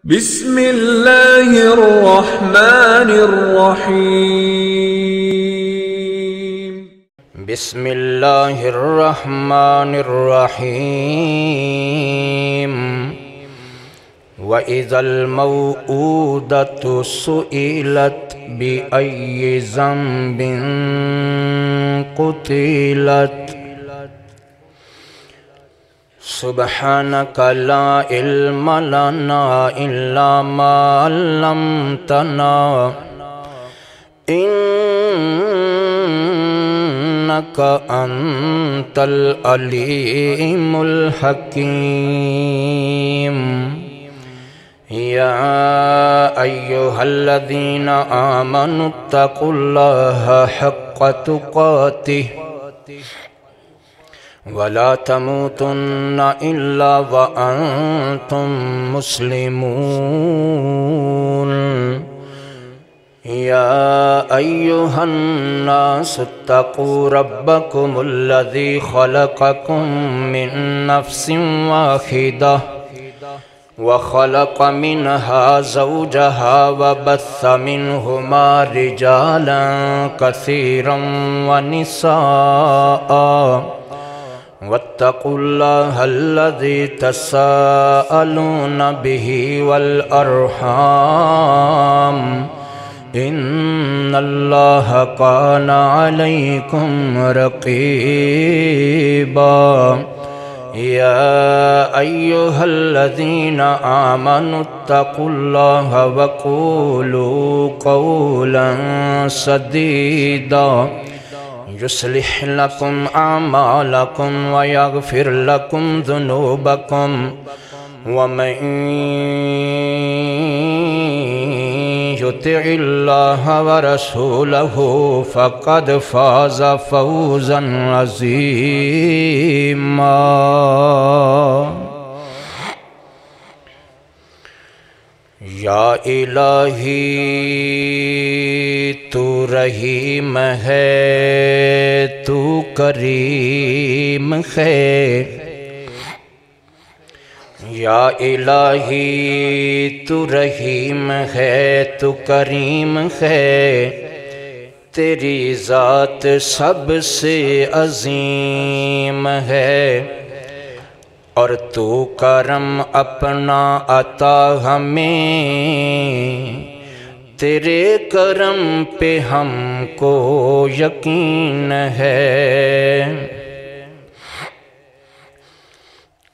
بسم اللہ الرحمن الرحیم بسم اللہ الرحمن الرحیم وَإِذَا الْمَوْءُودَةُ سُئِلَتْ بِأَيِّ ذَنبٍ قُتِلَتْ سبحانك لا علم لنا إلا ما علمتنا إنك أنت العليم الحكيم يا أيها الذين آمنوا اتقوا الله حق تقاته ولا تموتن إلا وأنتم مسلمون يا أيها الناس اتقوا ربكم الذي خلقكم من نفس واحدة وخلق منها زوجها وبث منهما رجالا كثيرا ونساء واتقوا الله الذي تساءلون به والأرحام إن الله كان عليكم رقيبا يا أيها الذين آمنوا اتقوا الله وقولوا قولا سديدا يصلح لكم أعمالكم ويغفر لكم ذنوبكم ومن يطع الله ورسوله فقد فاز فوزا عظيما یا الہی تو رحیم ہے تو کریم ہے یا الہی تو رحیم ہے تو کریم ہے تیری ذات سب سے عظیم ہے اور تو کرم اپنا عطا ہمیں تیرے کرم پہ ہم کو یقین ہے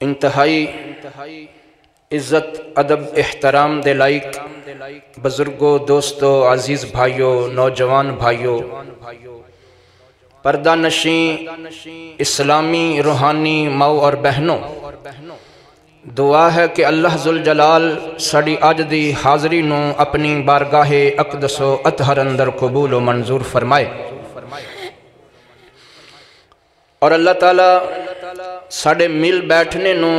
انتہائی عزت ادب احترام دے لائق بزرگوں دوستوں عزیز بھائیوں نوجوان بھائیوں پردہ نشین اسلامی روحانی ماؤ اور بہنوں دعا ہے کہ اللہ ذوالجلال ساڑی آج دی حاضری نو اپنی بارگاہ اقدس و اطہر اندر قبول و منظور فرمائے اور اللہ تعالیٰ ساڑے مل بیٹھنے نو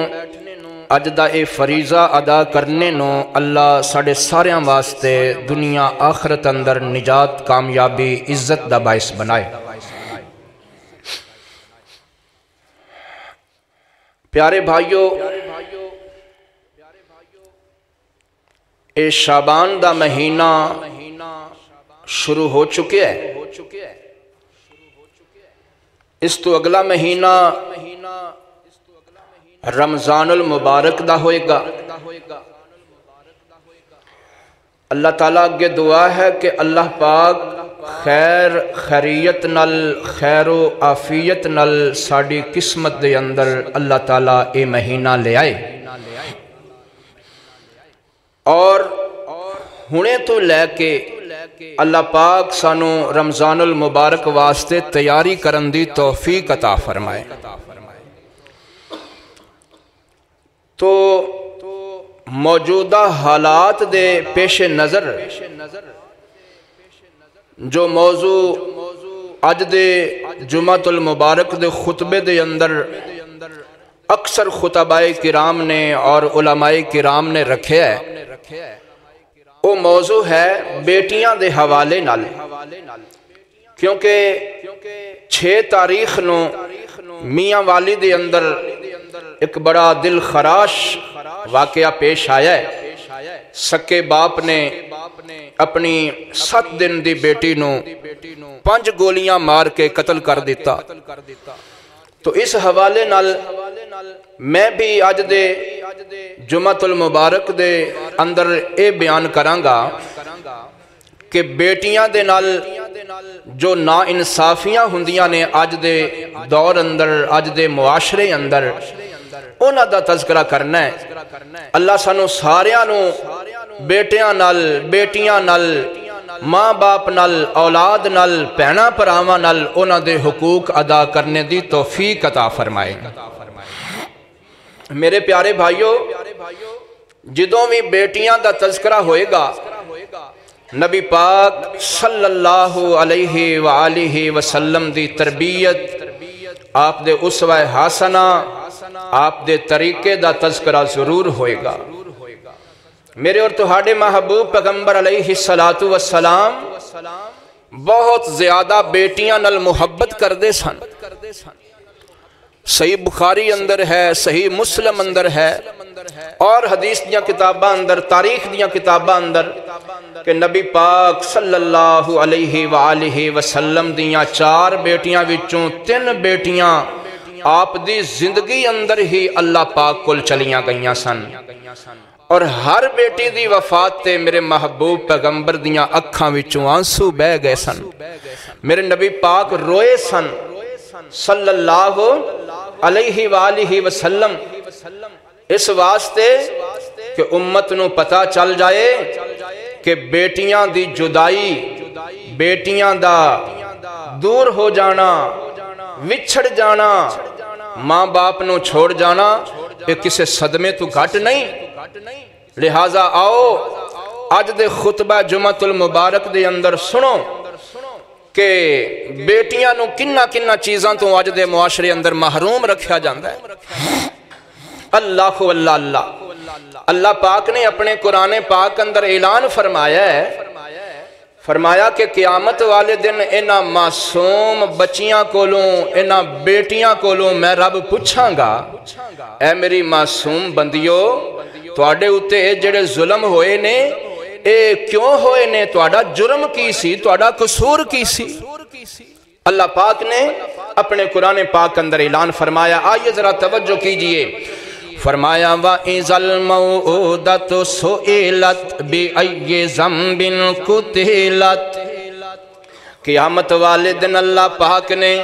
اج دا اے فریضہ ادا کرنے نو اللہ ساڑے ساریاں واسطے دنیا آخرت اندر نجات کامیابی عزت دا باعث بنائے پیارے بھائیو اے شعبان دا مہینہ شروع ہو چکے ہے اس تو اگلا مہینہ رمضان المبارک دا ہوئے گا اللہ تعالیٰ اگے دعا ہے کہ اللہ پاک خیر خیریت نل خیر و عافیت نل ساڑی قسمت دے اندر اللہ تعالیٰ اے مہینہ لے آئے اور ہونے تو لے کے اللہ پاک سانو رمضان المبارک واسطے تیاری کرن دی توفیق عطا فرمائے تو موجودہ حالات دے پیش نظر جو موضوع اج دے جمعۃ المبارک دے خطبے دے اندر اکثر خطباء کرام نے اور علماء کرام نے رکھے ہے وہ موضوع ہے بیٹیاں دے حوالے نال کیونکہ 6 تاریخ نو میاں والی دے اندر ایک بڑا دل خراش واقعہ پیش آیا ہے سکے باپ نے اپنی 7 دن دی بیٹی نو 5 گولیاں مار کے قتل کر دیتا۔ تو اس حوالے نال میں بھی اج دے جمعۃ المبارک دے اندر اے بیان کرانگا کہ بیٹیاں دے نال جو نا انصافیاں ہندیاں نے اج دے دور اندر، اج دے معاشرے اندر، انہاں دا تذکرہ کرنا ہے۔ اللہ سانو ساریاں نو بیٹیاں نال، بیٹیاں نال، ماں باپ نال، اولاد نال، بہناں بھراواں نال انہاں دے حقوق ادا کرنے دی توفیق عطا فرمائے۔ میرے پیارے بھائیو، جدوں بھی بیٹیاں دا تذکرہ ہوئے گا، نبی پاک صلی اللہ علیہ وآلہ وسلم دی تربیت، آپ دے اسوہ حسنہ، آپ دے طریقے دا تذکرہ ضرور ہوئے گا۔ میرے اور تہاڈے محبوب پیغمبر علیہ السلام بہت زیادہ بیٹیاں نال محبت کر دے سن۔ صحیح بخاری اندر ہے، صحیح مسلم اندر ہے، اور حدیث دیاں کتاباں اندر، تاریخ دیاں کتاباں اندر، کہ نبی پاک صلی اللہ علیہ وآلہ وسلم دیاں 4 بیٹیاں وچوں 3 بیٹیاں آپ دی زندگی اندر ہی اللہ پاک کل چلیاں گئیاں سن، اور ہر بیٹی دی وفات تے میرے محبوب پیغمبر دیاں اکھاں وچوں آنسو بہ گئے سن۔ میرے نبی پاک روئے سن صلی اللہ علیہ وآلہ وسلم، اس واسطے کہ امت نو پتہ چل جائے کہ بیٹیاں دی جدائی، بیٹیاں دا دور ہو جانا، وچھڑ جانا، ماں باپ نو چھوڑ جانا، یہ کسے صدمے تو گھٹ نہیں۔ لہٰذا آؤ آج دے خطبہ جمعۃ المبارک دے اندر سنو کہ بیٹیاں نو کنہ کنہ چیزاں تو آج دے معاشرے اندر محروم رکھیا جاندہ ہے۔ اللہ اللہ اللہ پاک نے اپنے قرآن پاک اندر اعلان فرمایا ہے، فرمایا کہ قیامت والے دن انہاں معصوم بچیاں کولوں، انہاں بیٹیاں کولوں میں رب پوچھاں گا، اے میری معصوم بندیو، تواڈے اُتے جڑے ظلم ہوئے نے، اے کیوں ہوئے نے؟ تواڈا جرم کی سی؟ تواڈا قصور کی سی؟ اللہ پاک نے اپنے قرآن پاک اندر اعلان فرمایا، آئیے ذرا توجہ کیجئے، فرمایا وَإِذَا الْمَوْءُودَةُ سُئِلَتْ بِأَيِّ ذَنبٍ قُتِلَتْ۔ قیامت والے دن اللہ پاک نے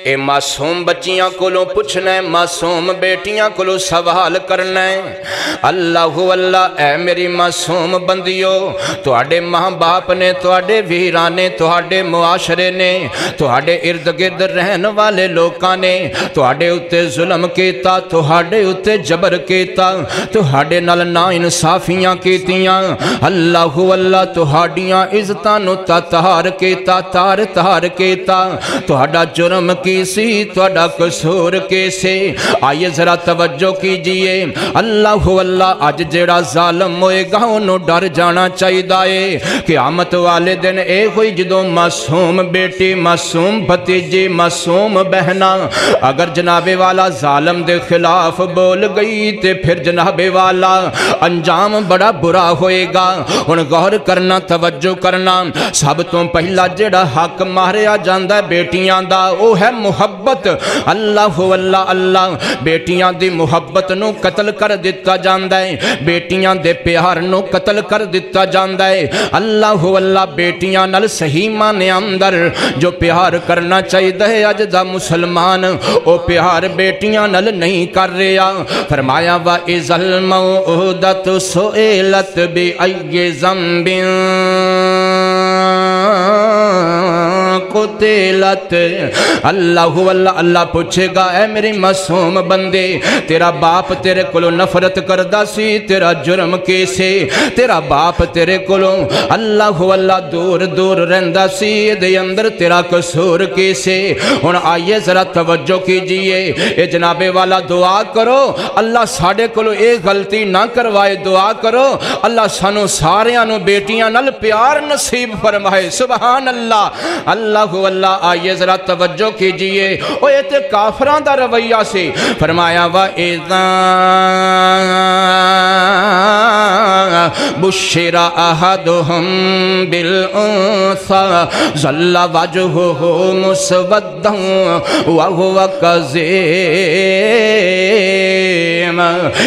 اے معصوم بچیاں کولوں پوچھنا ہے، معصوم بیٹیاں کولوں سوال کرنا ہے، اللہ اللہ اے میری معصوم بندیو، تواڈے ماں باپ نے، تواڈے ویراں نے، تواڈے معاشرے نے، تواڈے ارد گرد رہن والے لوکاں نے تواڈے اُتے ظلم کیتا، تواڈے اُتے جبر کیتا، تواڈے نال نا انصافیاں کیتیاں، اللہ اللہ تواڈیاں عزتاں نو تار کیتا، تار کیتا، تواڈا جرم کی سی، تواڈا قصور کیسے؟ آئیے ذرا توجہ کیجئے، اللہ اللہ اج جیڑا ظالم ہوئے گا انہوں ڈر جانا چاہیے دائے، قیامت والے دن اے ہوئی جدوں معصوم بیٹی، معصوم بھتیجی، معصوم بہنا اگر جناب والا ظالم دے خلاف بول گئی تے پھر جناب والا انجام بڑا برا ہوئے گا۔ ان غور کرنا، توجہ کرنا، سب تو پہلا جیڑا حق ماریا جاندہ ہے بیٹیاں دا، وہ ہے محبت۔ اللہ اللہ اللہ بیٹیاں دی محبت نو قتل کر دیتا جاندہ ہے، بیٹیاں دے پیار نو قتل کر دیتا جاندہ ہے۔ اللہ اللہ بیٹیاں نال صحیح معنی اندر جو پیار کرنا چاہیے ہے اج دا مسلمان، او پیار بیٹیاں نال نہیں کر رہا۔ فرمایا وَإِذَا الْمَوْءُودَةُ سُئِلَتْ بِأَيِّ ذَنبٍ قتلت۔ اللہ اللہ اللہ پوچھے گا، اے میری معصوم بندے، تیرا باپ تیرے کولوں نفرت کردہ سی، تیرا جرم کیسے؟ تیرا باپ تیرے کولوں اللہ اللہ دور دور رہندہ سی، دے اندر تیرا قصور کیسے؟ ہن آئیے ذرا توجہ کیجئے، اے جناب والا دعا کرو اللہ ساڑے کولوں ایک غلطی نہ کروائے، دعا کرو اللہ سانو ساریاں نو بیٹیاں نال پیار نصیب فرمائے۔ سبحان اللہ اللہ اللہ واللہ آئیے ذرا توجہ کیجئے اوہ یہ تے کافران دا رویہ سے فرمایا وَإِذَا بُشِّرَ أَحَدُهُمْ بِالْأُنْثَى ظَلَّ وَجْهُهُ مُسْوَدًّا وَهُوَ كَظِيمٌ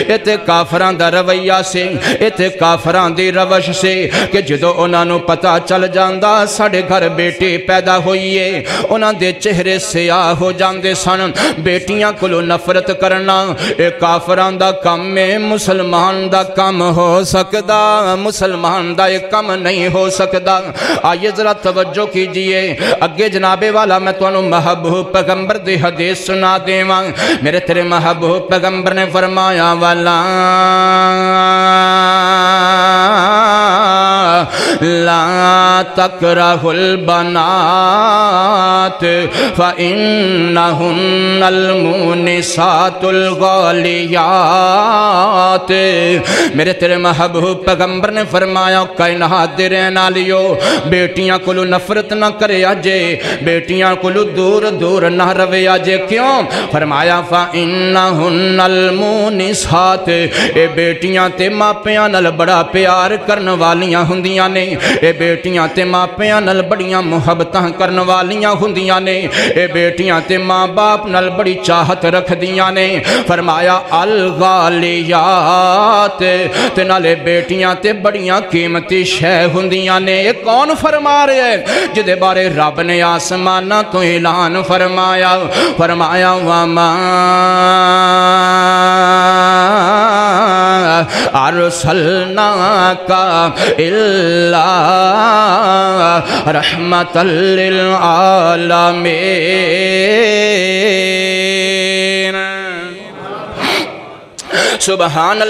یہ تے کافران دا رویہ سے یہ تے کافران دی روش سے کہ جدو انہاں نو پتہ چل جاندہ ساڑھے گھر بیٹی پیدا ہوئیے انہاں دے چہرے سیاہ ہو جاندے سن بیٹیاں کلو نفرت کرنا اے کافران دا کم میں مسلمان دا کم ہو سکدا مسلمان دا ایک کم نہیں ہو سکدا آئیے ذرا توجہ کیجئے اگے جناب والا میں تو انہوں محبوب پیغمبر دے حدیث سنا دے وہاں میرے تیرے محبوب پیغمبر نے فرمایا والا لا تکرہ البنات فإنہن المونسات الغالیات میرے تیرے محبوب پیغمبر نے فرمایا کائنات دے رہنا لیو بیٹیاں کلو نفرت نہ کرے آجے بیٹیاں کلو دور دور نہ روے آجے کیوں فرمایا فإنہن المونسات اے بیٹیاں تے ماپیاں نل بڑا پیار کرن والیاں ہندیاں نے اے بیٹیاں تے ماپیاں نل بڑیاں محبتاں کرن والیاں ہندیاں نے اے بیٹیاں تے ماں باپ نل بڑی چاہت رکھ دیاں نے فرمایا الغالیات تے نالے بیٹیاں تے بڑیاں قیمتی شے ہندیاں نے یہ کون فرما رہے ہیں جدے بارے رب نے آسمانہ تو اعلان فرمایا وَمَا أَرْسَلْنَاكَ إِلَّا رَحْمَةً لِلْعَالَمِينَ سبحان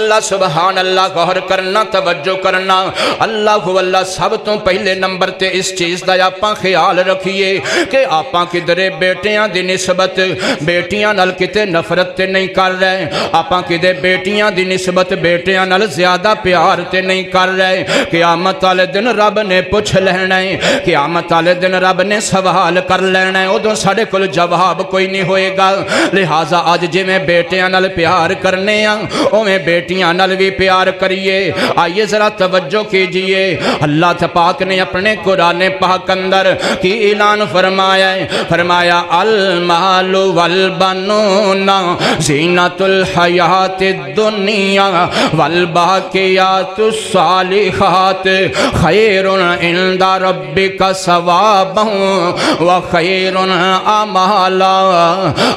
اللہ غور کرنا توجہ کرنا اللہ واللہ سب تو پہلے نمبر تے اس چیز دا آپاں خیال رکھیے کہ آپاں کدرے بیٹیاں دی نسبت بیٹیاں نل کتے نفرت تے نہیں کر رہے آپاں کدے بیٹیاں دی نسبت بیٹیاں نل زیادہ پیار تے نہیں کر رہے قیامت والے دن رب نے پوچھ لینا ہے قیامت والے دن رب نے سوال کر لینا ہے ادھوں ساڑھے کل جواب کوئی نہیں ہوئے گا لہٰذا آج جی میں بیٹیاں نل پیار کرنے ہیں اوہیں بیٹیاں نل بھی پیار کریے آئیے ذرا توجہ کیجئے اللہ پاک نے اپنے قرآن پاک اندر کی اعلان فرمایا المال والبنون زینت الحیات الدنیا والباقیات الصالحات خیر عند ربک ثوابا وخیر عمالا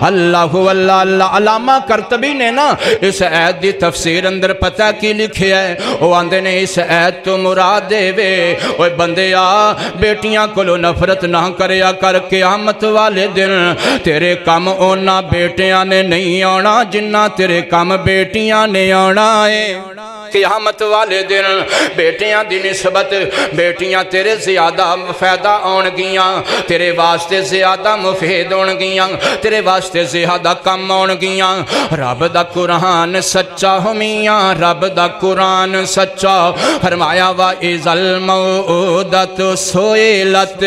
اللہ علامہ کرتبی نے نا اس آیت دی تفسیر اندر پتہ کی لکھے ہے وہ آندے نے اس آیت تو مراد دے وے اوہ بندیا بیٹیاں کلو نفرت نہ کریا کر قیامت والے دن تیرے کم اونا بیٹیاں نے نہیں آنا جنہ تیرے کم بیٹیاں نے آنا ہے قیامت والے دن بیٹیاں دی نسبت بیٹیاں تیرے زیادہ فائدہ آن گیاں تیرے واسطے زیادہ مفید آن گیاں تیرے واسطے زیادہ کم آن گیاں رب دا قرآن سچا ہمیاں رب دا قرآن سچا فرمایا وَإِذَا الْمَوْءُودَةُ سُئِلَتْ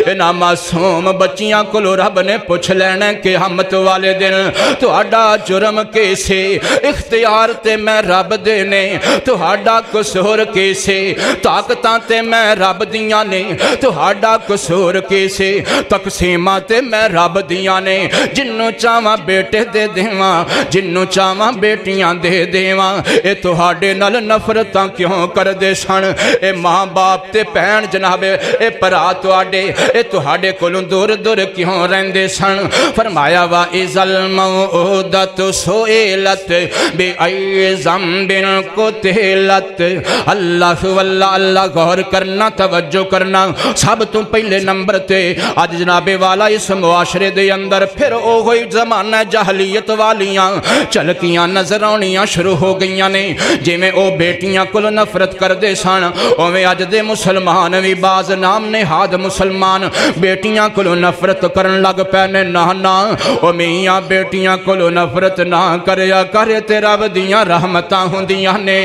انہاں معصوم بچیاں کلو رب نے پوچھ لینا قیامت والے دن تو اڈا جرم کیسے اختیار تے میں رب دینے تو ہاڈا قصور کیسے طاقتاں تے میں رب دیاں نے تو ہاڈا قصور کیسے تقسیمہ تے میں رب دیاں نے جنوں چاہواں بیٹے دے دیواں جنوں چاہواں بیٹیاں دے دیواں اے تو ہاڈے نل نفرتاں کیوں کر دے سن اے ماں باپ تے پہن جناب اے پرا تو آڈے اے تو ہاڈے کلوں دور دور کیوں رہندے سن فرمایا وَإِذَا الْمَوْءُودَةُ سُئِلَتْ بِأَيِّ ذَنبٍ قُتِلَتْ اللہ واللہ اللہ غور کرنا توجہ کرنا سب تو پہلے نمبر تے آج جناب والا اس معاشرے دے اندر پھر او ہوئی زمانہ جہلیت والیاں چلکیاں نظر آنیاں شروع ہو گئیاں نے جی میں او بیٹیاں کل نفرت کر دے سان او میں آج دے مسلمان وی باز نام نہاد مسلمان بیٹیاں کل نفرت کرن لگ پینے نانا او میاں بیٹیاں کل نفرت نہ کریا کرے تیرا بدیاں رحمتاں ہندیاں نے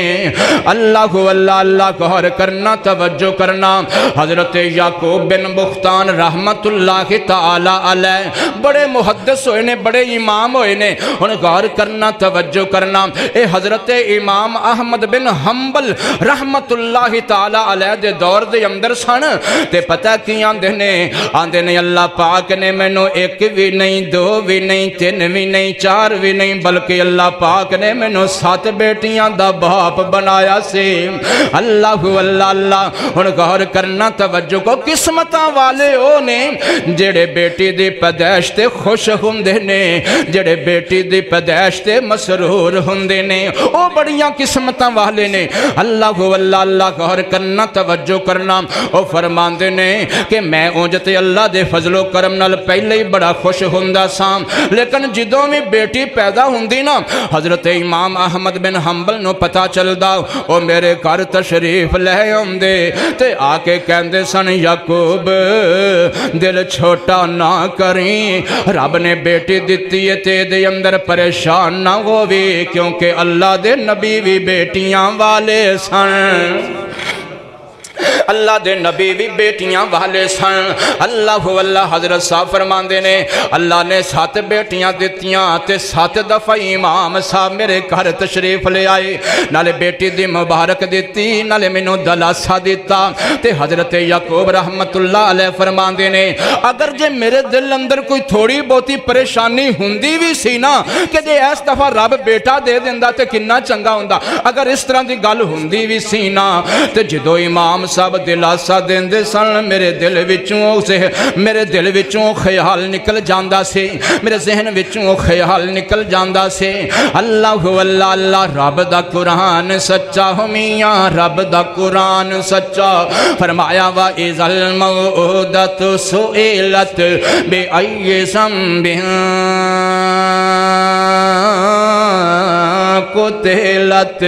اللہ اللہ غور کرنا توجہ کرنا حضرت یعقوب بن بختان رحمت اللہ تعالی علیہ بڑے محدث ہوئے نے بڑے امام ہوئے نے ان غور کرنا توجہ کرنا اے حضرت امام احمد بن حنبل رحمت اللہ تعالی علیہ دے دور دے اندر سن تے پتہ کی آندے نے اللہ پاک نے مینوں ایک بھی نہیں دو بھی نہیں تین بھی نہیں چار بھی نہیں بلکہ اللہ پاک نے مینوں 7 بیٹیاں دا باپ بنایا سے اللہ اللہ ہن غور کرنا توجہ کو قسمتاں والے او نے جڑے بیٹی دی پیدائش تے خوش ہوندے نے جڑے بیٹی دی پیدائش تے مسرور ہوندے نے او بڑیاں قسمتاں والے نے اللہ اللہ غور کرنا توجہ کرنا او فرماندے نے کہ میں اونجتے اللہ دے فضل و کرم نال پہلے ہی بڑا خوش ہوندا ساں لیکن جدوں میں بیٹی پیدا ہوندی نا حضرت امام احمد بن حنبل نو پتہ چلدا او میرے گھر تشریف لے آندے تے آ کے کہندے سن یعقوب دل چھوٹا نہ کریں رب نے بیٹی دتی ہے تے دے اندر پریشان نہ ہووی کیونکہ اللہ دے نبی بھی بیٹیاں والے سن اللہ دے نبی بھی بیٹیاں والے سن اللہ اللہ حضرت صاحب فرماندے نے اللہ نے 7 بیٹیاں دیتیاں تے 7 دفعہ امام صاحب میرے گھر تشریف لے آئے نالے بیٹی دی مبارک دیتی نالے مینوں دلاسا دیتا تے حضرت یعقوب رحمت اللہ علیہ فرماندے نے اگر جے میرے دل اندر کوئی تھوڑی بہتی پریشانی ہوندی بھی سی نا کہ جے اس دفعہ رب بیٹا دے دیندا تے کنا چنگا ہوندا اگر اس طرح دی گل ہوندی بھی سی نا تے جدوں امام صاحب دلاسا دیندے سن میرے دل وچوں خیال نکل جاندا سے میرے ذہن وچوں خیال نکل جاندا سے اللہ اللہ رب دا قرآن سچا ہو میاں رب دا قرآن سچا فرمایا وَإِذَا الْمَوْءُودَةُ سُئِلَتْ بِأَيِّ ذَنبٍ قُتِلَتْ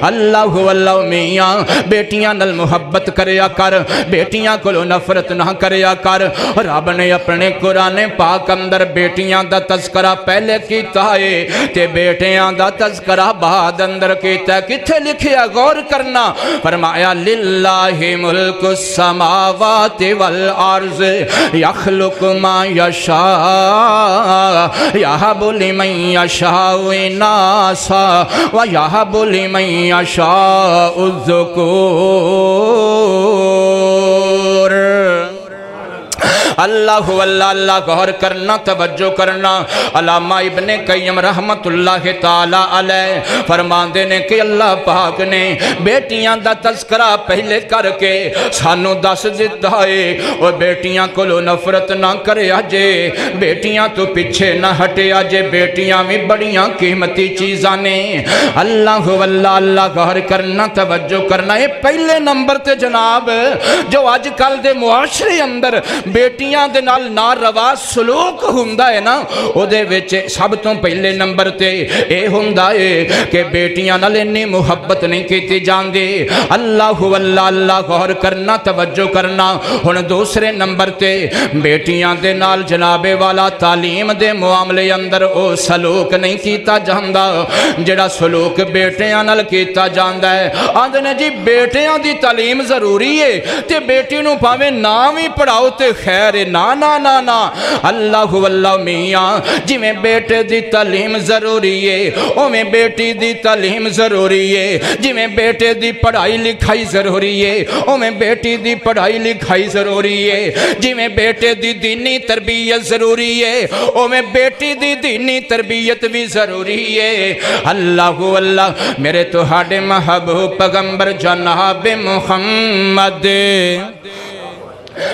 اللہ اللہ میاں بیٹیاں نل محبت کریا کر بیٹیاں کو نفرت نہ کریا کر رب نے اپنے قرآن پاک اندر بیٹیاں دا تذکرہ پہلے کیتا ہے تے بیٹیاں دا تذکرہ بعد اندر کیتا ہے کتھے لکھیا غور کرنا فرمایا للہ ملک السماوات والارض یخلق ما یشاء یہب لمن یشاء اناسا ویہب لمن یشاء الذکور اللہ اللہ غور کرنا توجہ کرنا علامہ ابن قیم رحمت اللہ تعالی علیہ فرماندے نے کہ اللہ پاک نے بیٹیاں دا تذکرہ پہلے کر کے سانو دس دیتا ہے اور بیٹیاں کو نفرت نہ کرے آجے بیٹیاں تو پیچھے نہ ہٹے آجے بیٹیاں بھی بڑیاں قیمتی چیزاں نے اللہ اللہ غور کرنا توجہ کرنا یہ پہلے نمبر تے جناب جو آج کل دے معاشرے اندر بیٹیاں دے نال ناروا سلوک ہوندا ہے نا او دے وچ سب تو پہلے نمبر تے اے ہوندا ہے کہ بیٹیاں نال اتنی محبت نہیں کیتی جاندی اللہ اللہ غور کرنا توجہ کرنا ہن دوسرے نمبر تے بیٹیاں دے نال جناب والا تعلیم دے معاملے اندر او سلوک نہیں کیتا جاندا جڑا سلوک بیٹیاں نال کیتا جاندا ہے آندے نے جی بیٹیاں دی تعلیم ضروری ہے تے بیٹی نو پاویں نہ وی پڑھاؤ تے خیر نا نا نا نا اللہ اللہ میاں جی میں بیٹے دی تعلیم ضروری ہے او میں بیٹی دی تعلیم ضروری ہے جی میں بیٹے دی پڑھائی لکھائی ضروری ہے او میں بیٹی دی پڑھائی لکھائی ضروری ہے جی میں بیٹے دی دینی تربیت ضروری ہے او میں بیٹی دی دینی تربیت بھی ضروری ہے اللہ اللہ میرے تو ہاڑے محبوب پیغمبر جناب محمد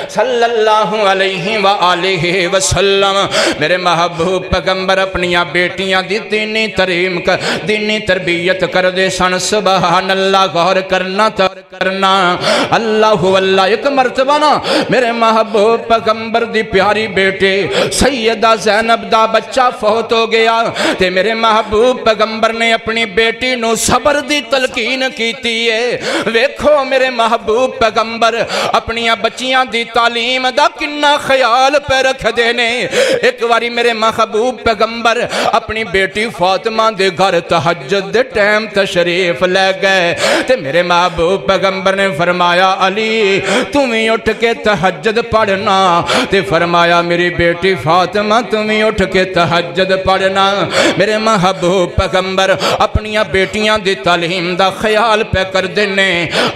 صلی اللہ علیہ وآلہ وسلم میرے محبوب پیغمبر اپنیاں بیٹیاں دی دینی تربیت کر دے سن سبحان اللہ غور کرنا اللہ اللہ ایک مرتبہ نا میرے محبوب پیغمبر دی پیاری بیٹے سیدہ زینب دا بچہ فوت ہو گیا تے میرے محبوب پیغمبر نے اپنی بیٹی نو صبر دی تلقین کیتی ہے ویکھو میرے محبوب پیغمبر اپنیاں بچیاں دی تعلیم دا کنا خیال پہ رکھ دینے۔ ایک واری میرے محبوب پیغمبر اپنی بیٹی فاطمہ دے گھر تہجد دے ٹائم تشریف لے گئے تے میرے محبوب پیغمبر نے فرمایا علی تمہیں اٹھ کے تہجد پڑھنا، تے فرمایا میری بیٹی فاطمہ تمہیں اٹھ کے تہجد پڑھنا۔ میرے محبوب پیغمبر اپنی بیٹیاں دی تعلیم دا خیال پہ کر دینے۔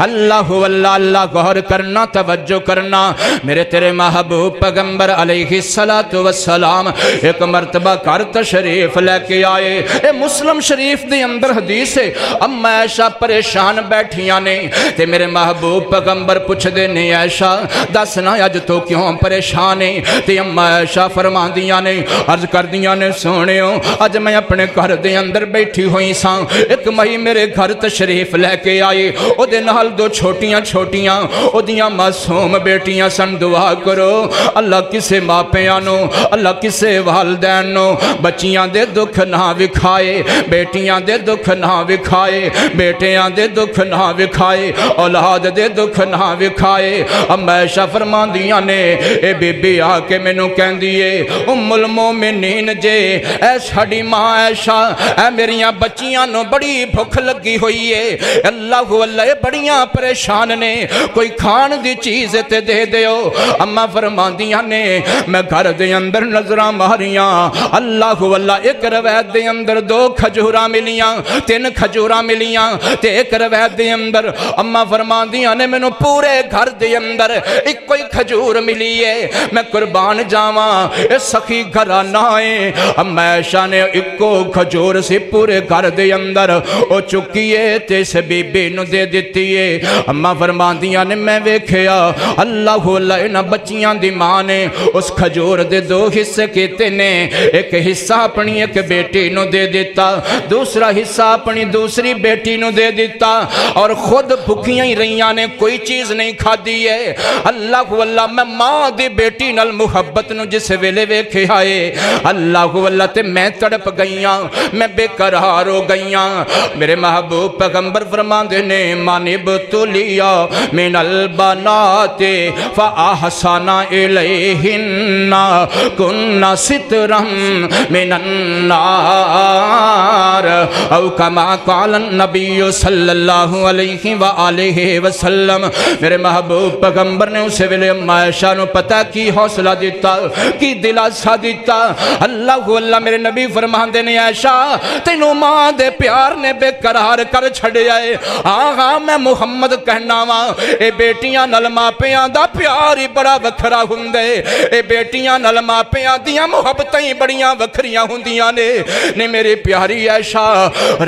اللہ واللہ اللہ غور کرنا، توجہ کرنا۔ میرے تیرے محبوب پیغمبر علیہ السلام ایک مرتبہ گھر تشریف لے کے آئے۔ اے مسلم شریف دے اندر حدیث ہے، اما عائشہ پریشان بیٹھیاں نے تے میرے محبوب پیغمبر پوچھ دے نے عائشہ دسنا اج تو کیوں پریشان ہے؟ تے اما عائشہ فرماندیاں نے عرض کردیاں نے سونیو اج میں اپنے گھر دے اندر بیٹھی ہوئی ساں، ایک مہی میرے گھر تشریف لے کے آئے، او دے نال دو چھوٹیاں چھوٹیاں او دیاں معصوم بیٹیاں سن۔ دعا کرو اللہ کسے ماں پیانو، اللہ کسے والدین نو بچیاں دے دکھ نہ وکھائے، بیٹیاں دے دکھ نہ وکھائے، بیٹیاں دے دکھ نہ وکھائے، اولاد دے دکھ نہ وکھائے۔ اما عائشہ فرماندیاں نے اے بی بی آ کے مینوں کہندیے ام المومنین جے اے ساڈی ماں عائشہ اے میریاں بچیاں نو بڑی بھوک لگی ہوئی ہے، اللہ اللہ بڑیاں پریشان نے، کوئی کھان دی چیز تے دے دیو۔ اما فرماندیاں نے میں گھر دے اندر نظراں ماریاں، اللہ اللہ ایک روایت دے اندر 2 کھجوراں ملیاں، 3 کھجوراں ملیاں تے ایک روایت دے اندر اما فرماندیاں نے مینوں پورے گھر دے اندر ایک کوئی کھجور ملی ہے۔ میں قربان جاواں اے سخی گھرانہ ہے۔ اما عائشہ نے ایکو کھجور سی پورے گھر دے اندر او چکیے تے اس بی بی نو دے دیتی ہے۔ اما فرماندیاں نے میں ویکھیا اللہ اللہ انہاں بچیاں دی ماں نے اس کھجور دے 2 حصے کیتے نے، ایک حصہ اپنی ایک بیٹی نو دے دیتا، دوسرا حصہ اپنی دوسری بیٹی نو دے دیتا، اور خود بھکیاں ہی رہیاں نے کوئی چیز نہیں کھا دی ہے۔ اللہ اللہ میں ماں دی بیٹی نال محبت نو جس ویلے ویکھے آئے اللہ اللہ تے میں تڑپ گئیاں، میں بے قرار ہو گئیاں۔ میرے محبوب پیغمبر فرماندے نے من ابتلیا من البنات فاحسن الیہن کن سترا من النار او کما قال النبی صلی اللہ علیہ وآلہ وسلم۔ میرے محبوب پیغمبر نے اسے ویلے اما عائشہ نو پتہ کی حوصلہ دیتا، کی دلاسا دیتا۔ اللہ اللہ میرے نبی فرماندے نے عائشہ تینوں ماں دے پیار نے بے قرار کر چھڑے آئے۔ آہاں میں محمد کہنا وا اے بیٹیاں نال ماپیاں دا پیار ہی بڑا وکھرا ہوندے، اے بیٹیاں نال ماپیاں دیاں محبتیں بڑیاں وکھریاں ہوندیاں نے میری پیاری عائشہ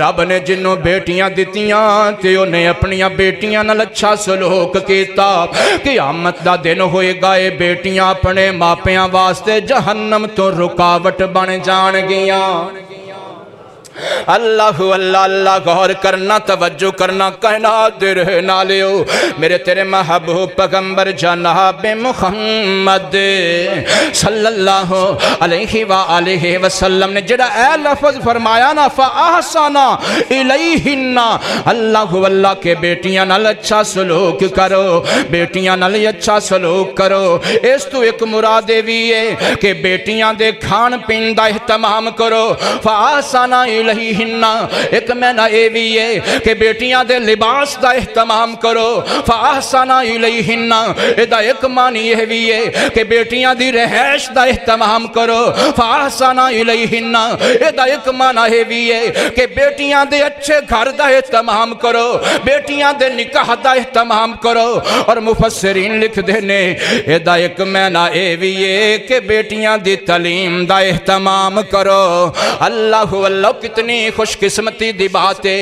رب نے جنوں بیٹیاں دتیاں تے انہیں اپنیاں بیٹیاں نال اچھا سلوک کیتا۔ قیامت دا دن ہوئے گا اے بیٹیاں اپنے ماپیاں واسطے جہنم تو رکاوٹ بن جان گیاں۔ اللہ اللہ اللہ غور کرنا، توجہ کرنا، کائنات دے رہنے لیو میرے تیرے محبوب پیغمبر جناب محمد صلی اللہ علیہ وآلہ وسلم نے جڑا اے لفظ فرمایا نا فَأَحْسَنَ إِلَيْهِنَّ، اللہ اللہ کے بیٹیاں نال اچھا سلوک کرو، بیٹیاں نال اچھا سلوک کرو۔ اس تو ایک مراد بھی ہے کہ بیٹیاں دے کھان پین دا اہتمام کرو، فَأَحْسَنَ إِلَيْهِنَّ ایک معنی اے بھی ہے کہ بیٹیاں دے لباس دا اہتمام کرو، فَأَحْسَنَ إِلَيْهِنَّ ادا ایک معنی یہ بھی ہے کہ بیٹیاں دی رہائش دا اہتمام کرو، فَأَحْسَنَ إِلَيْهِنَّ ادا ایک معنی یہ بھی ہے کہ بیٹیاں دے اچھے گھر دا اہتمام کرو، بیٹیاں دے نکاح دا اہتمام کرو۔ اور مفسرین لکھ دینے ادا ایک معنی اے بھی ہے کہ بیٹیاں دی تعلیم دا اہتمام کرو۔ اللہ اللہ کتنی خوش قسمتی دی بات ہے،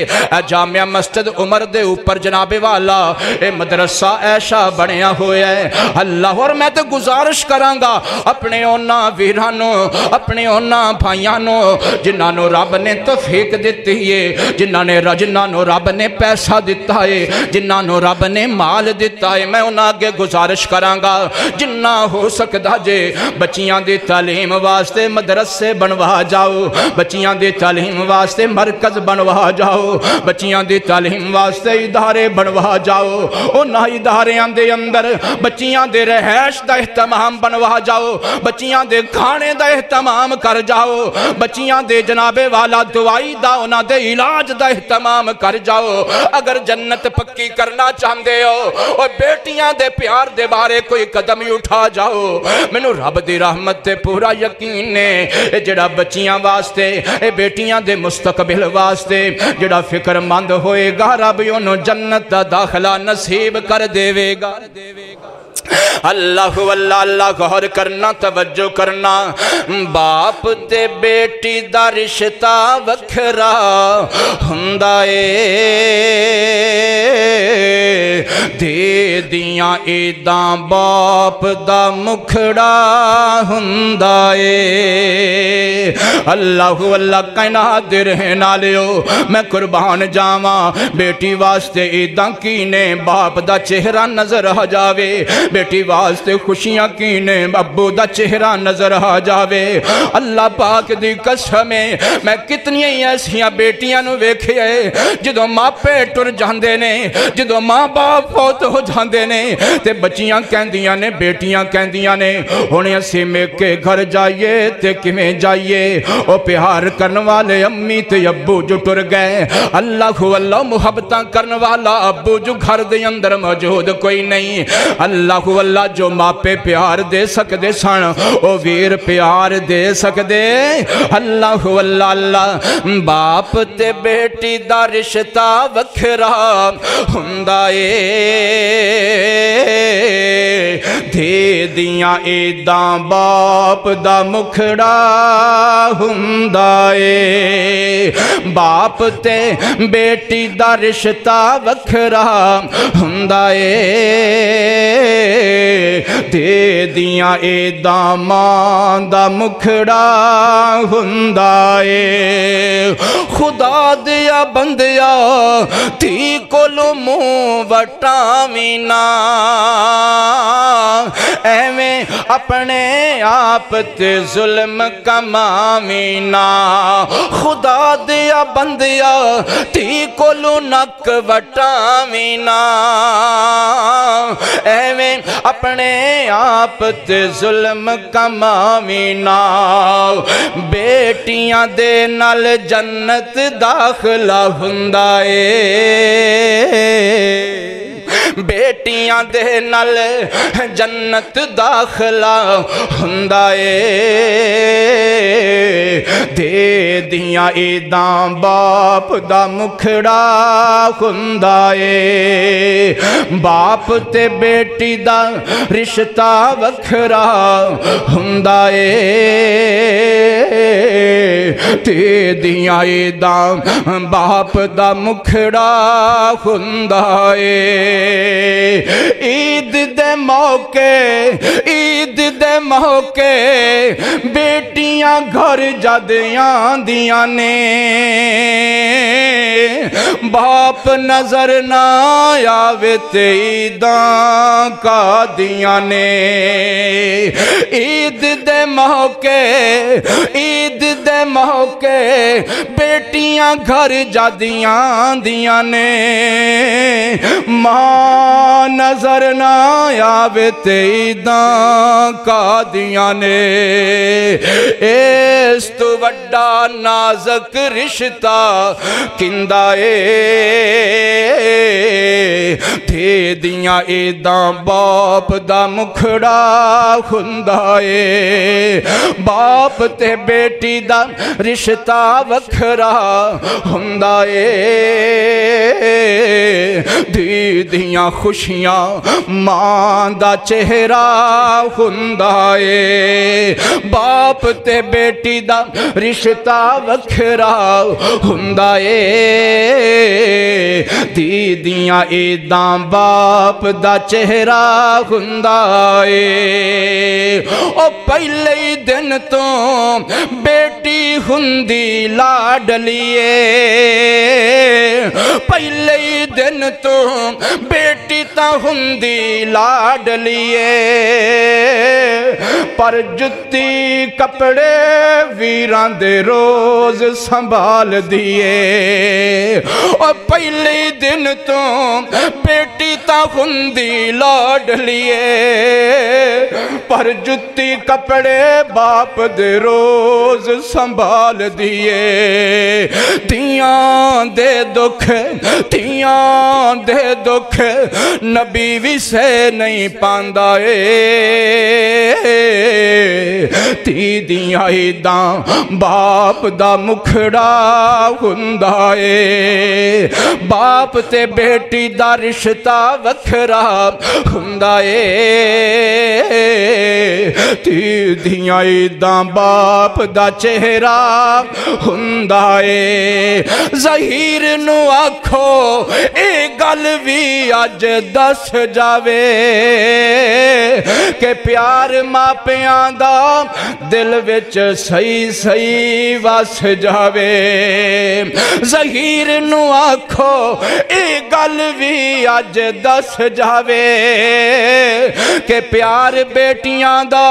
جامعہ مسجد عمر دے اوپر جناب والا اے مدرسہ ایشا بنیا ہویا ہے۔ اللہ اور میں تے گزارش کرانگا اپنے اونا ویرانوں، اپنے اونا بھائیانوں جنہاں رب نے توفیق دیتی ہے، جنہاں رب نے پیسہ دیتا ہے، جنہاں رب نے مال دیتا ہے، میں انہاں آگے گزارش کرانگا جنہ ہو سکتا جے بچیاں دی تعلیم واسطے مدرسے بنوا جاؤ، بچیاں دی تعلیم واسطے مرکز بنوا جاؤ، بچیاں دی تعلیم واسطے ادارے بنوا جاؤ، انہاں اداریاں دے اندر بچیاں دے رہائش دا اہتمام بنوا جاؤ، بچیاں دے کھانے دا اہتمام کر جاؤ، بچیاں دے جناب والا دوائی دا انہاں دے علاج دا اہتمام کر جاؤ۔ اگر جنت پکی کرنا چاہندے ہو اور بیٹیاں دے پیار دے بارے کوئی قدم ہی اٹھا جاؤ، مینوں رب دی رحمت تے پورا یقین نے اے جڑا بچیاں واسطے اے بیٹیاں دے مستقبل واسطے جڑا فکر مند ہوئے گا، رب انہوں جنت دا داخلہ نصیب کر دے گا۔ اللہ واللہ اللہ غور کرنا، توجہ کرنا، باپ تے بیٹی دا رشتہ وکھرا ہندا اے، دے دیاں عیداں باپ دا مکھڑا ہندا اے۔ اللہ واللہ کائنات دے رہن والےو، میں قربان جاواں، بیٹی واسطے عیداں کینے باپ دا چہرہ نظر آ جاوے، بیٹی واسطے خوشیاں کینے ابو دا چہرہ نظر آ جاوے۔ اللہ پاک دی قسم ہے، میں کتنی ایسیاں بیٹیاں نو ویکھے جدوں ماں پے ٹر جاندے نے، جدوں ماں باپ فوت ہو جاندے نے تے بچیاں کہندیاں نے، بیٹیاں کہندیاں نے ہن اسی میکے گھر جائیے تے کیویں جائیے، او پیار کرن والے امی تے ابو جو ٹر گئے، اللہ اللہ محبتاں کرن والا ابو جو گھر دے اندر موجود کوئی نہیں، اللہ اللہ جو ماں پہ پیار دے سکدے سن او ویر پیار دے سکدے، اللہ اللہ اللہ باپ تے بیٹی دا رشتہ وکھرا ہندا اے، دے دیاں عیداں باپ دا مکھڑا ہندا اے، باپ تے بیٹی دا رشتہ وکھرا ہندا اے، دے دیاں عیداں ماں دا مکھڑا ہندا اے، خدا دیا بندیا تھی کولو منہ وٹاویں نا، ایویں اپنے آپ تے ظلم کماویں نا، خدا دیا بندیا تھی کولو نک وٹاویں نا، ایویں اپنے آپ تے ظلم کماویں نا، بیٹیاں دے نال جنت داخلہ ہندا اے، بیٹیاں دے نال جنت داخلہ ہندا اے، دے دیاں عیداں باپ دا مکھڑا ہندا اے، باپ تے بیٹی دا رشتہ وکھرا ہندا اے، دے دیاں عیداں باپ دا مکھڑا ہندا اے، عید دے موقع، عید دے موقع بیٹیاں گھر جد آندیاں نے، باپ نظر نہ آوے تے عیداں کا دیاں نے، عید دے موقع، عید دے موقع بیٹیاں گھر جادیاں آندیاں نے، ماں نظر نہ آوے تے عیداں کا دیاں نے، اس تو وڈا نازک رشتہ کندہ دے دیاں عیداں باپ دا مکھڑا ہندا اے، باپ تے بیٹی دا رشتہ وکھرا ہندا اے، دے دیاں خوشیاں ماں دا چہرہ ہندا اے، باپ تے بیٹی دا رشتہ وکھرا ہندا اے، دے دیاں عیداں باپ دا چہرہ ہندا اے، او پہلے دن تو بیٹی ہندی لاڈلیے، پہلے دن تو بیٹی تا ہندی لاڈ لیے پر جتی کپڑے ویران دے روز سنبھال دیے اور پہلے دن تو بیٹی تا ہندی لاڈ لیے پر جتی کپڑے باپ دے روز سنبھال دیے تیاں دے دکھ نبی بھی سے نہیں پاندائے تی دیاں ایداں باپ دا مکھڑا ہندائے باپ تے بیٹی دا رشتہ وکھرا ہندائے تی دیاں ایداں باپ دا چہرہ ہندائے ظہیر نو آکھو اے گل بھی آج دس جاوے کہ پیار ماپیاں دا دل وچ صحیح وس جاوے ظہیر نو آکھو اے گل بھی آج دس جاوے کہ پیار بیٹیاں دا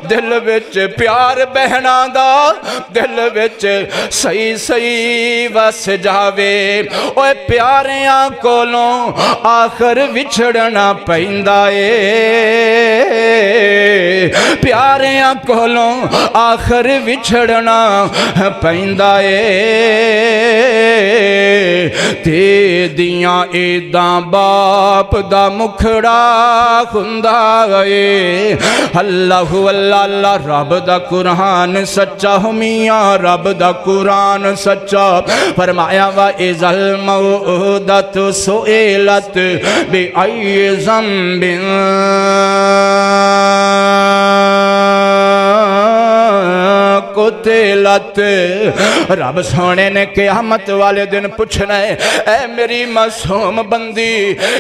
دل وچ پیار بہناں دا دل وچ صحیح وس جاوے اوے پیاریاں کولوں آخر وچھڑنا پیندا اے پیاریاں کولوں آخر وچھڑنا پیندا اے تے دیاں ایداں باپ دا مکھڑا ہندا اے اللہ اللہ رب دا قرآن سچا میاں رب دا قرآن سچا فرمایا وَإِذَا الْمَوْءُودَةُ سُئِلَتْ بِأَيِّ ذَنبٍ قتلت رب سونے نے قیامت والے دن پوچھنا ہے اے میری معصوم بندی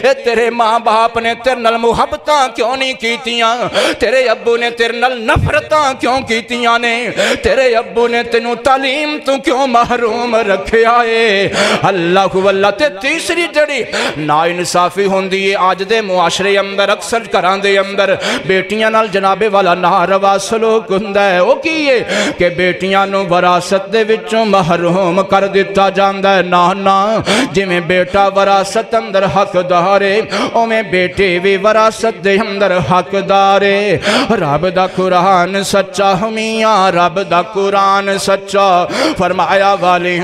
اے تیرے ماں باپ نے تیرے نال محبتاں کیوں نہیں کیتیاں تیرے ابو نے تیرے نال نفرتاں کیوں کیتیاں نے تیرے ابو نے تینوں تعلیم تو کیوں محروم رکھیا ہے اللہ واللہ تے تیسری جڑی نا انصافی ہوندی ہے آج دے معاشرے اندر اکثر گھراں دے اندر بیٹیاں نال جناب والا ناروا سلوک ہوندا ہے او کی ہے کہ بیٹیاں نو وراثت دے وچوں محروم کر دیتا جاندا ہے نا جی میں بیٹا وراثت اندر حق دارے او میں بیٹے بھی وراثت دے اندر حق دارے رب دا قرآن سچا میاں رب دا قرآن سچا فرمایا والی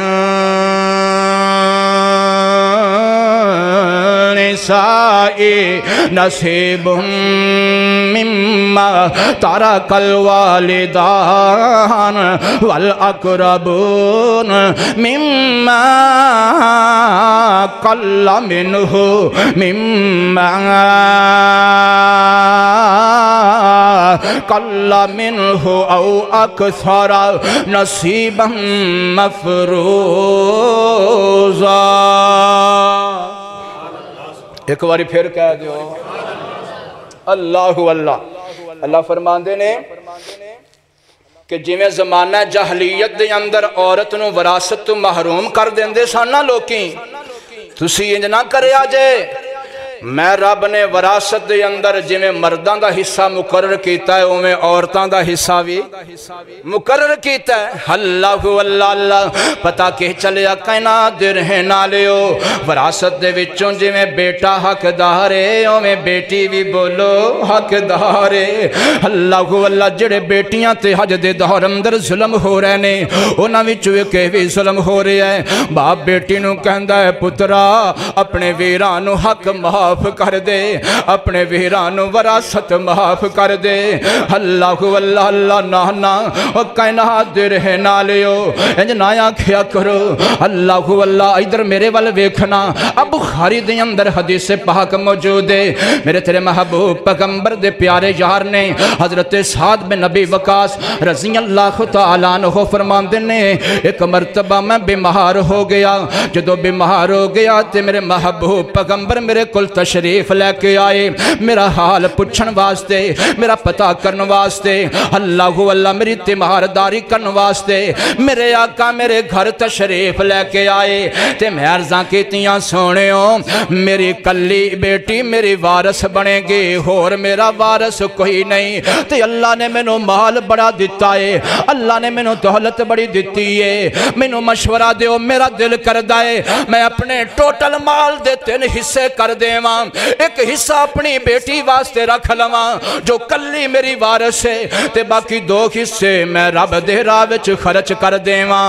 نسائی نصیب مما ترک الوالدان والاقربون مما قل منه او اکثر نصیبا مفروضا ایک باری پھر کہہ دیو اللہ اللہ فرماندے نے کہ جویں زمانہ جاہلیت دے اندر عورت نو وراثت تو محروم کر دیندے سانا لوکی تسی انج نہ کرے آجے میں رب نے وراثت دے اندر جویں مرداں دا حصہ مقرر کیتا ہے اویں عورتاں دا حصہ بھی مقرر کیتا ہے اللہ اللہ پتہ کہ چلیا کائنات دے رہن والےو وراثت دے وچوں جویں بیٹا حقدار ہے اویں بیٹی بھی بولو حقدار ہے اللہ اللہ جڑے بیٹیاں تے حج دے دور اندر ظلم ہو رہے نے انہاں وچوں ایک بھی ظلم ہو رہا ہے باپ بیٹی نو کہندا ہے پترا اپنے ویراں نو حق معاف کر دے اپنے ویرانو وراثت معاف کر دے اللہ اللہ اللہ نانا اور کائنات دے رہے نالیو انج نایا کھیا کرو اللہ اللہ ادھر میرے والے ویکھنا اب بخاری دے اندر حدیث پاک موجود ہے میرے تیرے محبوب پیغمبر دے پیارے یار نے حضرت سعد بن نبی وقاص رضی اللہ تعالیٰ عنہ فرماندے نے ایک مرتبہ میں بیمار ہو گیا جدو بیمار ہو گیا تے میرے محبوب پیغمبر میرے کل تشریف لے کے آئے میرا حال پوچھن واسطے میرا پتہ کرن واسطے اللہ اللہ میری تیمارداری کرن واسطے میرے آقا میرے گھر تشریف لے کے آئے تے میں عرضاں کیتیاں سونےو میری کلی بیٹی میری وارث بنے گی اور میرا وارث کوئی نہیں تے اللہ نے مینوں مال بڑا دیتا ہے اللہ نے مینوں دولت بڑی دیتی ہے مینوں مشورہ دیو میرا دل کردا ہے میں اپنے ٹوٹل مال دے 3 حصے کر دیواں ایک حصہ اپنی بیٹی واسطے رکھ لواں جو کلی میری وارث ہے تے باقی 2 حصے میں رب دے راہ وچ خرچ کر دیواں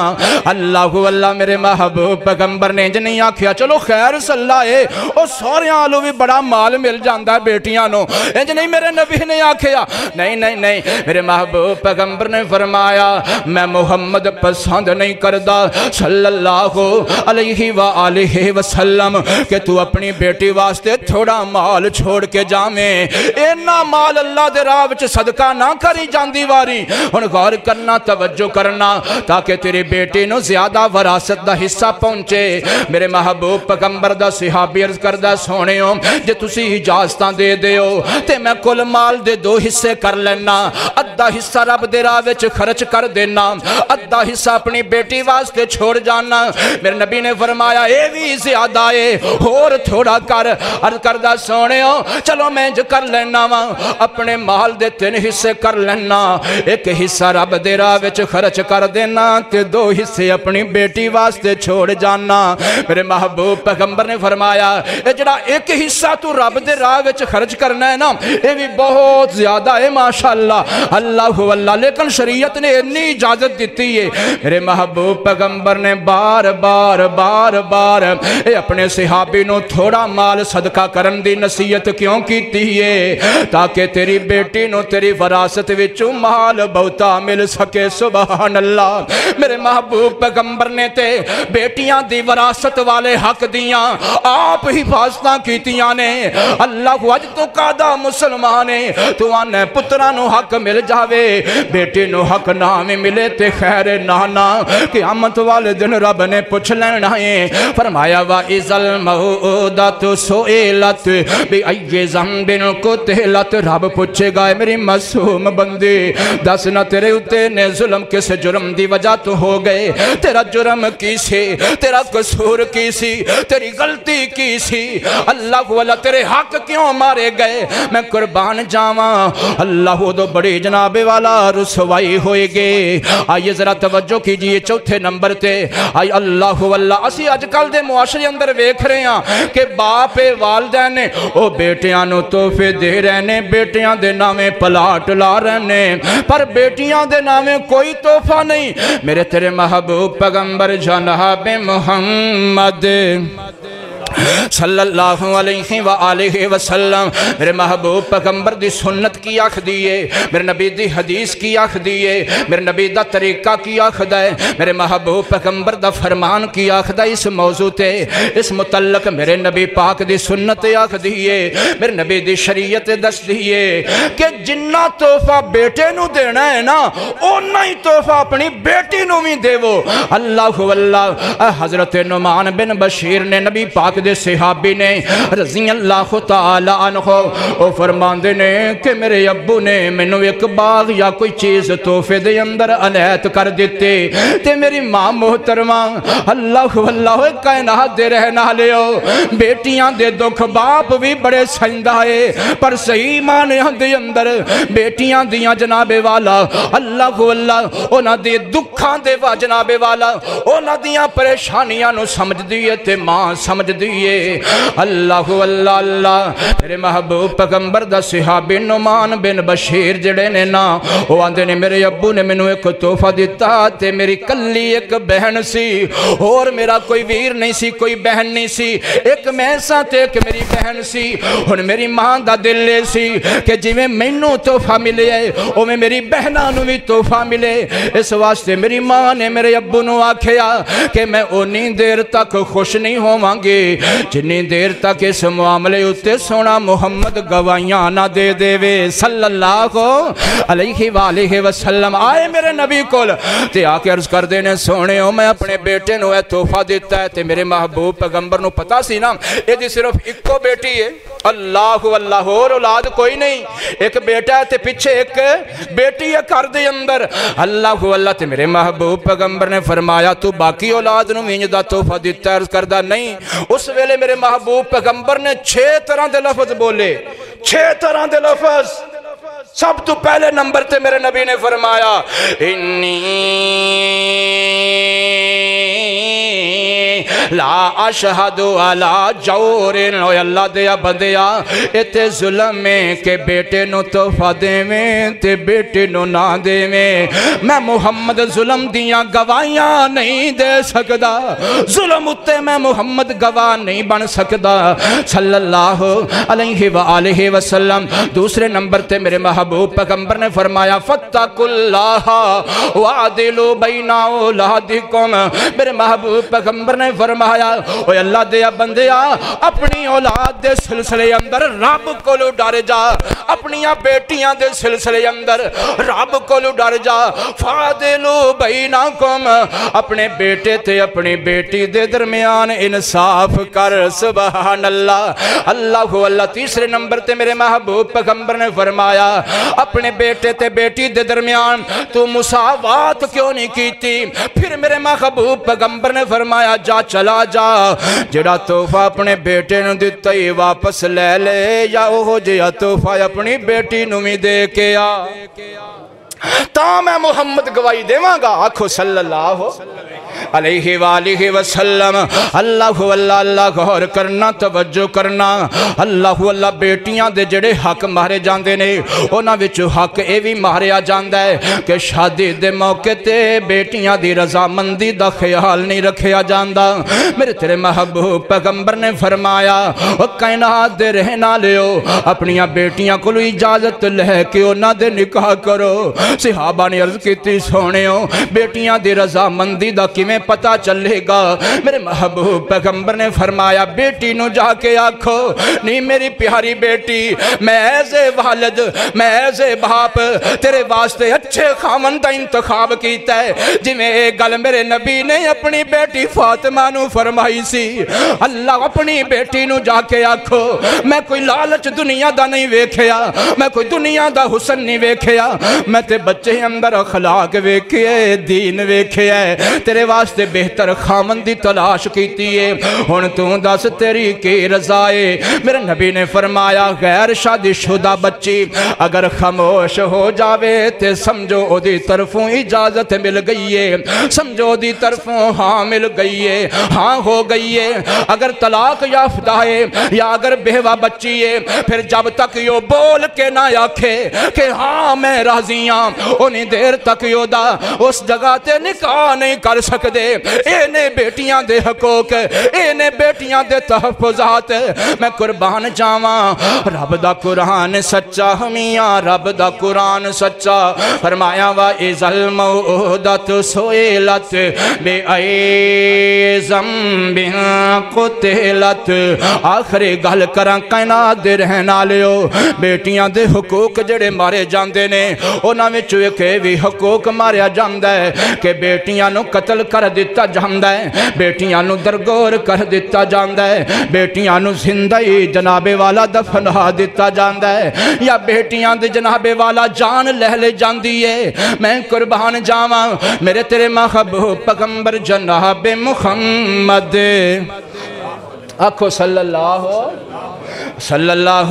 اللہ اللہ میرے محبوب پیغمبر نے انج نہیں آکھیا چلو خیر صلاح ہے او سوریاں والوں بھی بڑا مال مل جاندا بیٹیاں نو انج نہیں میرے نبی نے آکھیا نہیں نہیں نہیں میرے محبوب پیغمبر نے فرمایا میں محمد پسند نہیں کردا صلی اللہ علیہ وآلہ وسلم کہ تو اپنی بیٹی واسطے تھوڑا مال چھوڑ کے جاویں اینا مال اللہ دے راہ وچ صدقہ نہ کری جاندی واری ہن غور کرنا توجہ کرنا تاکہ تیری بیٹی نو زیادہ وراثت دا حصہ پہنچے میرے محبوب پیغمبر دا صحابی عرض کردہ سونےو جے تسی اجازتاں دے دیو تے میں کل مال دے 2 حصے کر لینا ادھا حصہ رب دے راہ وچ خرچ کر دینا ادھا حصہ اپنی بیٹی واسطے چھوڑ جانا میرے نبی نے فرمایا اے بھی زیادہ ہے اور تھوڑا کر عرض کردہ سونےو چلو میں جو کر لینا وا اپنے مال دے 3 حصے کر لینا ایک حصہ رب دے راہ وچ خرچ کر دینا تے 2 حصے اپنی بیٹی واسطے چھوڑ جانا میرے محبوب پیغمبر نے فرمایا اے جڑا ایک حصہ تو رب دے راہ وچ خرچ کرنا ہے نا اے بھی بہت زیادہ ہے ماشاءاللہ اللہ اللہ لیکن شریعت نے اتنی اجازت دیتی ہے میرے محبوب پیغمبر نے بار بار بار بار اے اپنے صحابی نو تھوڑا مال صدقہ کرن دی نصیحت کیوں کیتی ہے تاکہ تیری بیٹی نو تیری وراثت وچوں مال بہتا مل سکے سبحان اللہ میرے محبوب پیغمبر نے تے بیٹیاں دی وراثت والے حق دیاں آپ حفاظتاں کیتیاں نے اللہ اج تو قادہ مسلمانے تو آنے پترانو حق مل جاوے بیٹی نو حق نام ملے تے خیر نانا قیامت والے دن رب نے پوچھ لینا ہے فرمایا وَإِذَا الْمَوْءُودَةُ سُئِلَتْ بِأَيِّ ذَنبٍ قُتِلَتْ رب پوچھے گا میری معصوم بندی دس نہ تیرے اتے نے ظلم کس جرم دی وجہ تو ہو گئے تیرا جرم کی سی تیرا قصور کی سی تیری غلطی کی سی اللہ والا تیرے حق کیوں مارے گئے میں قربان جاواں اللہ دو بڑی جناب والا رسوائی ہوئے گے آئیے ذرا توجہ کیجئے 4 نمبر تے آئی اللہ واللہ اسی اج کل دے معاشرے اندر ویکھ رہے ہیں کہ باپ والدین نے او بیٹیاں نو تحفے دے رہنے بیٹیاں دے نامے پلاٹ لا رہنے پر بیٹیاں دے نامے کوئی تحفہ نہیں میرے تیرے محبوب پیغمبر جناب محمد صلی اللہ علیہ وآلہ وسلم میرے محبوب پیغمبر دی سنت کی آخ دیئے میرے نبی دی حدیث کی آخ دیئے میرے نبی دا طریقہ کی آخ دائے میرے محبوب پیغمبر دا فرمان کی آخ دائے اس موضوع تے اس متعلق میرے نبی پاک دی سنت آخ دیئے میرے نبی دی شریعت دس دیئے کہ جنہ تحفہ بیٹے نو دینا ہے نا اونا ہی تحفہ اپنی بیٹی نو بھی دے وہ اللہ واللہ حضرت نعمان بن بشیر نے نبی پاک دے صحابی نے رضی اللہ تعالی عنہ او فرماندے نے کہ میرے ابو نے مینوں ایک باغ یا کوئی چیز تحفے دے اندر عنایت کر دیتے تے میری ماں محترمہ اللہ واللہ کائنات دے رہنا لیو بیٹیاں دے دکھ باپ بھی بڑے سنجدہ ہے پر صحیح معنی دے اندر بیٹیاں دیاں جناب والا اللہ واللہ اونا دے دکھاں دے وا جناب والا اونا دیاں پریشانیاں نو سمجھ دیئے تے ماں سمجھ دیئے اللہ اللہ اللہ میرے محبوب پیغمبر دا صحابی نعمان بن بشیر جڑے نے نا وہ آندے نے میرے ابو نے مینوں ایک تحفہ دیتا تے میری کلی ایک بہن سی اور میرا کوئی ویر نہیں سی کوئی بہن نہیں سی ایک میں سا تے ایک میری بہن سی ہن میری ماں دا دل لے سی کہ جی میں مینوں تحفہ ملے او میں میری بہناں نو بھی تحفہ ملے اس واسطے میری ماں نے میرے ابو نو آکھیا کہ میں اونی دیر تک خوش نہیں ہوواں گی جنی دیر تک اس معاملے اتے سونا محمد گوائیاں نہ دے دے وے صلی اللہ علیہ وآلہ وسلم آئے میرے نبی کول تے آکے عرض کر دینے سونے ہو میں اپنے بیٹے نو اے تحفہ دیتا ہے تے میرے محبوب پیغمبر نو پتا سی نا یہ دی صرف ایکو بیٹی ہے اللہ اللہ اور اولاد کوئی نہیں ایک بیٹا ہے تے پیچھے ایک بیٹی ہے کر دے اندر اللہ اللہ تے میرے محبوب پیغمبر نے فرمایا تو باقی اولاد نو مینج دا تحفہ دیتا ہے عرض کردہ نہیں اس ویلے میرے محبوب پیغمبر نے 6 طرح دے لفظ بولے 6 طرح دے لفظ سب تو پہلے نمبر تے میرے نبی نے فرمایا انی لا اشہد علی جور اے اللہ دیا بندیا اتے ظلم میں کہ بیٹے نو تحفہ دے میں تے بیٹے نو نہ دے میں محمد ظلم دیاں گواہیاں نہیں دے سکدا ظلم اتے میں محمد گواہ نہیں بن سکدا صلی اللہ علیہ وآلہ وسلم دوسرے نمبر تے میرے محبوب پیغمبر نے فرمایا فاتقوا اللہ وعدلوا بین اولادکم میرے محبوب پیغمبر نے فرمایا اوہ اللہ دیا بندیا اپنی اولاد دے سلسلے اندر رب کو لو ڈر جا اپنیاں بیٹیاں دے سلسلے اندر رب کو لو ڈر جا فعدلوا بینکم اپنے بیٹے تے اپنی بیٹی دے درمیان انصاف کر سبحان اللہ اللہ اللہ تیسرے نمبر تے میرے محبوب پیغمبر نے فرمایا اپنے بیٹے تے بیٹی دے درمیان تو مساوات کیوں نہیں کیتی پھر میرے محبوب پیغمبر نے فرمایا جا چلا جا جڑا تحفہ اپنے بیٹے نو دیتا ہی واپس لے لے یا اوہ جیا تحفہ اپنی بیٹی نو می دے کے آ تا میں محمد گواہی دیواں گا آکھو صلی اللہ علیہ وآلہ وسلم اللہ اللہ اللہ غور کرنا توجہ کرنا اللہ اللہ بیٹیاں دے جڑے حق مارے جاندے نے اونا وچو حق اے بھی ماریا جاندہ ہے کہ شادی دے موقع تے بیٹیاں دی رضامندی دا خیال نہیں رکھیا جاندہ میرے تیرے محبوب پیغمبر نے فرمایا کائنات دے رہنا لیو اپنیاں بیٹیاں کو اجازت لے کے اونا دے نکاح کرو صحابہ نے عرض کیتی سونے ہو بیٹیاں دی رضامندی دا کی میں پتہ چلے گا میرے محبوب پیغمبر نے فرمایا بیٹی نو جا کے آکھو نہیں میری پیاری بیٹی میں ایسے والد میں ایسے باپ تیرے واسطے اچھے خامن دا انتخاب کیتا ہے جی میں ایک گل میرے نبی نے اپنی بیٹی فاطمہ نو فرمائی سی اللہ اپنی بیٹی نو جا کے آکھو میں کوئی لالچ دنیا دا نہیں ویکھیا میں کوئی دنیا دا حسن نہیں ویکھیا میں تے بچے اندر اخلاق ویکھے دین ویکھے تیرے واسطے بہتر خامندی تلاش کیتی ہے ہن تو دس تیری کی رضائے میرے نبی نے فرمایا غیر شادی شدہ بچی اگر خاموش ہو جاوے تے سمجھو او دی طرفوں اجازت مل گئی ہے سمجھو او دی طرفوں ہاں مل گئی ہے ہاں ہو گئی ہے اگر طلاق یافتہ ہے یا اگر بیوہ بچی ہے پھر جب تک یو بول کے نہ آکھے کہ ہاں میں راضی ہاں انہیں دیر تک یو دا اس جگہ تے نکاح نہیں کر سکتے اینے بیٹیاں دے حقوق اینے بیٹیاں دے تحفظات میں قربان جاواں رب دا قرآن سچا ہمیاں رب دا قرآن سچا فرمایا وَإِذَا الْمَوْءُودَةُ سُئِلَتْ بِأَيِّ ذَنبٍ قُتِلَتْ آخری گل کراں کائنات دے رہنا لیو بیٹیاں دے حقوق جڑے مارے جاندے نے انہاں وچ ایک بھی حقوق ماریا جاندہ ہے کہ بیٹیاں نو قتل کر دیتا جاندہ ہے بیٹیاں نو درگور کر دیتا جاندہ ہے بیٹیاں نو زندہی جناب والا دفنہ دیتا جاندہ ہے یا بیٹیاں دے جناب والا جان لہلے جاندی ہے میں قربان جاواں میرے تیرے محبوب پیغمبر جناب محمد آکھو صلی اللہ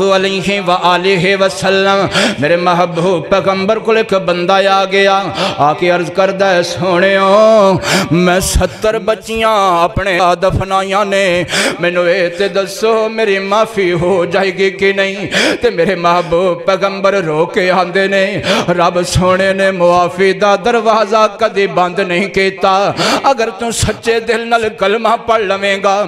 علیہ وآلہ وسلم میرے محبوب پیغمبر کو ایک بندہ آ گیا آکے عرض کردہ ہے سونے ہو میں 70 بچیاں اپنے دفنائیاں نے میں نوے تے دسو میری معافی ہو جائے گی کہ نہیں تے میرے محبوب پیغمبر رو کے آندے نے رب سونے نے معافی دا دروازہ کدی بند نہیں کیتا اگر تو سچے دل نل کلمہ پڑھ لویں گا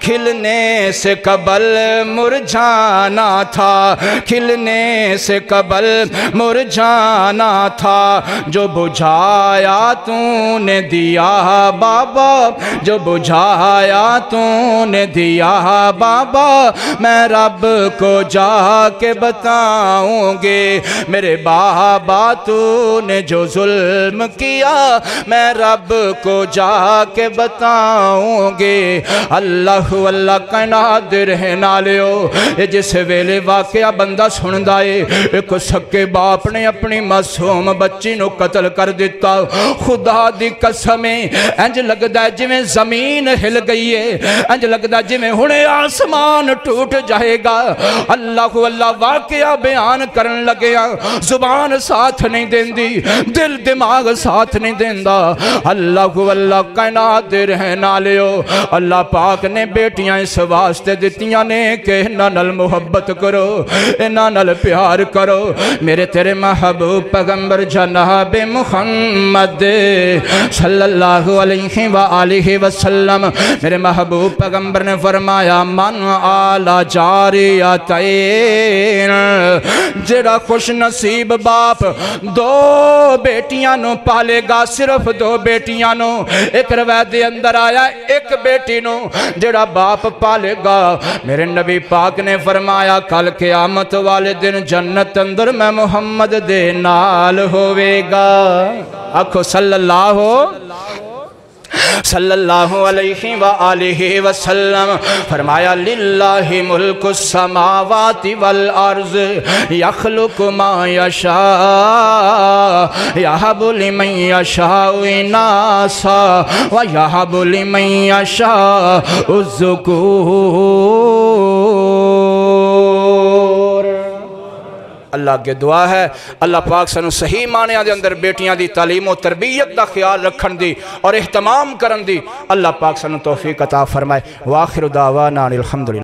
کھلنے سے قبل مرجھانا تھا کھلنے سے قبل مرجھانا تھا جو بجھایا تو نے دیا بابا جو بجھایا تو نے دیا بابا میں رب کو جا کے بتاؤں گے میرے بابا تو نے جو ظلم کیا میں رب کو جا کے بتاؤں گے اللہ اللہ کا نادر ہے نالیو یہ جس ویلے واقعہ بندہ سن دائے ایک سکے باپ نے اپنی معصوم بچی نو قتل کر دیتا خدا دی قسمیں انج لگدا ہے جویں زمین ہل گئی ہے انج لگدا ہے جویں ہنے آسمان ٹوٹ جائے گا اللہ اللہ واقعہ بیان کرن لگیا زبان ساتھ نہیں دیندی دل دماغ ساتھ نہیں دیندا اللہ اللہ کا نادر ہے نالیو اللہ پاک نے بیٹیاں اس واسطے دتیاں نے کہ انہاں نال محبت کرو انہاں نال پیار کرو میرے تیرے محبوب پیغمبر جناب محمد صلی اللہ علیہ وآلہ وسلم میرے محبوب پیغمبر نے فرمایا من آلا جاریتین جڑا خوش نصیب باپ دو بیٹیاں نو پالے گا صرف دو بیٹیاں نو ایک روایت دے اندر آیا ایک بیٹی نو جڑا باپ پالے گا میرے نبی پاک نے فرمایا کل قیامت والے دن جنت اندر میں محمد دے نال ہوئے گا آکھو صلی اللہ علیہ وآلہ وسلم فرمایا للہ ملک السماوات والارض یخلق ما یشاء یہب لمن یشاء اناسا ویہب لمن یشاء الذکور اللہ کے دعا ہے اللہ پاک سنو صحیح معنی دے اندر بیٹیاں دی تعلیم و تربیت دا خیال رکھن دی اور اہتمام کرن دی اللہ پاک سنو توفیق عطا فرمائے وآخر دعوانا الحمدللہ